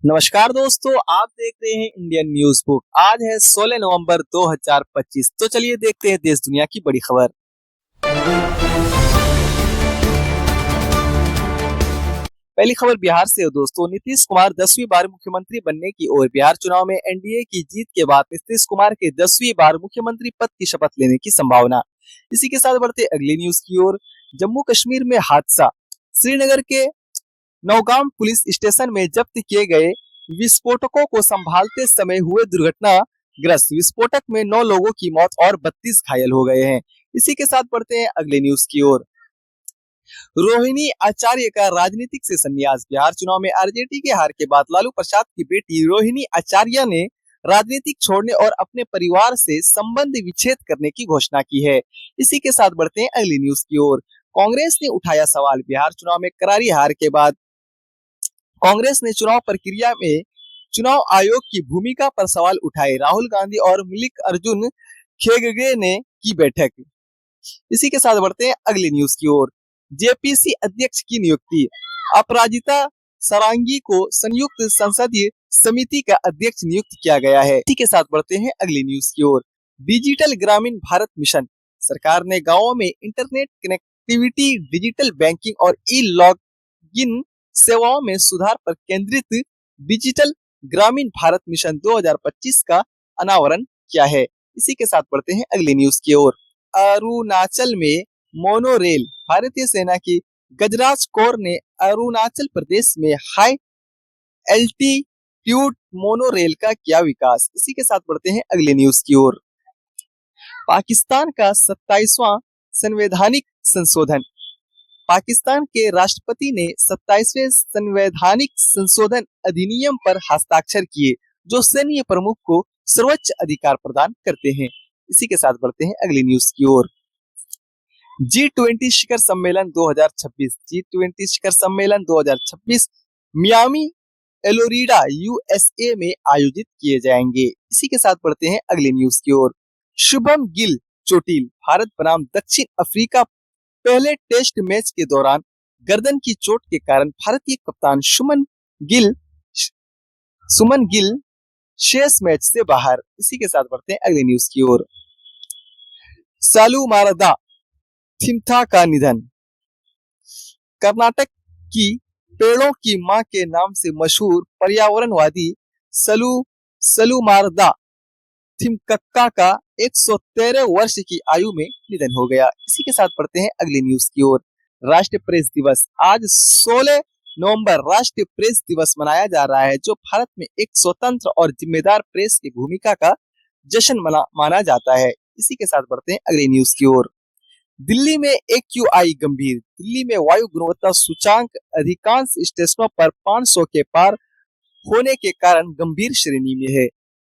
नमस्कार दोस्तों, आप देख रहे हैं इंडियन न्यूज बुक। आज है 16 नवंबर 2025। तो चलिए देखते हैं देश दुनिया की बड़ी खबर। पहली खबर बिहार से है दोस्तों। नीतीश कुमार 10वीं बार मुख्यमंत्री बनने की ओर। बिहार चुनाव में एनडीए की जीत के बाद नीतीश कुमार के 10वीं बार मुख्यमंत्री पद की शपथ लेने की संभावना। इसी के साथ बढ़ते अगली न्यूज की ओर। जम्मू कश्मीर में हादसा। श्रीनगर के नौगाम पुलिस स्टेशन में जब्त किए गए विस्फोटकों को संभालते समय हुए दुर्घटना ग्रस्त विस्फोटक में 9 लोगों की मौत और 32 घायल हो गए हैं। इसी के साथ बढ़ते हैं अगले न्यूज की ओर। रोहिणी आचार्य का राजनीतिक से संन्यास। बिहार चुनाव में आरजेडी के हार के बाद लालू प्रसाद की बेटी रोहिणी आचार्य ने राजनीतिक छोड़ने और अपने परिवार से संबंध विच्छेद करने की घोषणा की है। इसी के साथ बढ़ते हैं अगली न्यूज की ओर। कांग्रेस ने उठाया सवाल। बिहार चुनाव में करारी हार के बाद कांग्रेस ने चुनाव प्रक्रिया में चुनाव आयोग की भूमिका पर सवाल उठाए। राहुल गांधी और मल्लिकार्जुन खड़गे ने की बैठक। इसी के साथ बढ़ते हैं अगली न्यूज की ओर। जेपीसी अध्यक्ष की नियुक्ति। अपराजिता सारंगी को संयुक्त संसदीय समिति का अध्यक्ष नियुक्त किया गया है। इसी के साथ बढ़ते हैं अगली न्यूज की ओर। डिजिटल ग्रामीण भारत मिशन। सरकार ने गाँवों में इंटरनेट कनेक्टिविटी, डिजिटल बैंकिंग और ई लॉगिन सेवाओं में सुधार पर केंद्रित डिजिटल ग्रामीण भारत मिशन 2025 का अनावरण किया है। इसी के साथ बढ़ते हैं अगली न्यूज की ओर। अरुणाचल में मोनोरेल। भारतीय सेना की गजराज कौर ने अरुणाचल प्रदेश में हाई एल्टीट्यूड मोनोरेल का किया विकास। इसी के साथ बढ़ते हैं अगली न्यूज की ओर। पाकिस्तान का 27वां संवैधानिक संशोधन। पाकिस्तान के राष्ट्रपति ने 27वें संवैधानिक संशोधन अधिनियम पर हस्ताक्षर किए, जो सैन्य प्रमुख को सर्वोच्च अधिकार प्रदान करते हैं। इसी के साथ बढ़ते हैं अगली न्यूज की ओर। G20 शिखर सम्मेलन 2026। G20 शिखर सम्मेलन 2026 मियामी एलोरिडा यूएसए में आयोजित किए जाएंगे। इसी के साथ बढ़ते हैं अगली न्यूज की ओर। शुभम गिल चोटिल। भारत बनाम दक्षिण अफ्रीका पहले टेस्ट मैच के दौरान गर्दन की चोट के कारण भारतीय कप्तान सुमन गिल शेष मैच से बाहर। इसी के साथ बढ़ते हैं अगली न्यूज की ओर। सालुमारदा थिम्था का निधन। कर्नाटक की पेड़ों की मां के नाम से मशहूर पर्यावरणवादी सालुमारदा थिम्कक्का का 113 वर्ष की आयु में निधन हो गया। इसी के साथ पढ़ते हैं अगली न्यूज की ओर। राष्ट्रीय प्रेस दिवस। आज 16 नवंबर राष्ट्रीय प्रेस दिवस मनाया जा रहा है, जो भारत में एक स्वतंत्र और जिम्मेदार प्रेस की भूमिका का जश्न माना जाता है। इसी के साथ बढ़ते हैं अगली न्यूज की ओर। दिल्ली में AQI गंभीर। दिल्ली में वायु गुणवत्ता सूचांक अधिकांश स्टेशनों पर 500 के पार होने के कारण गंभीर श्रेणी में है।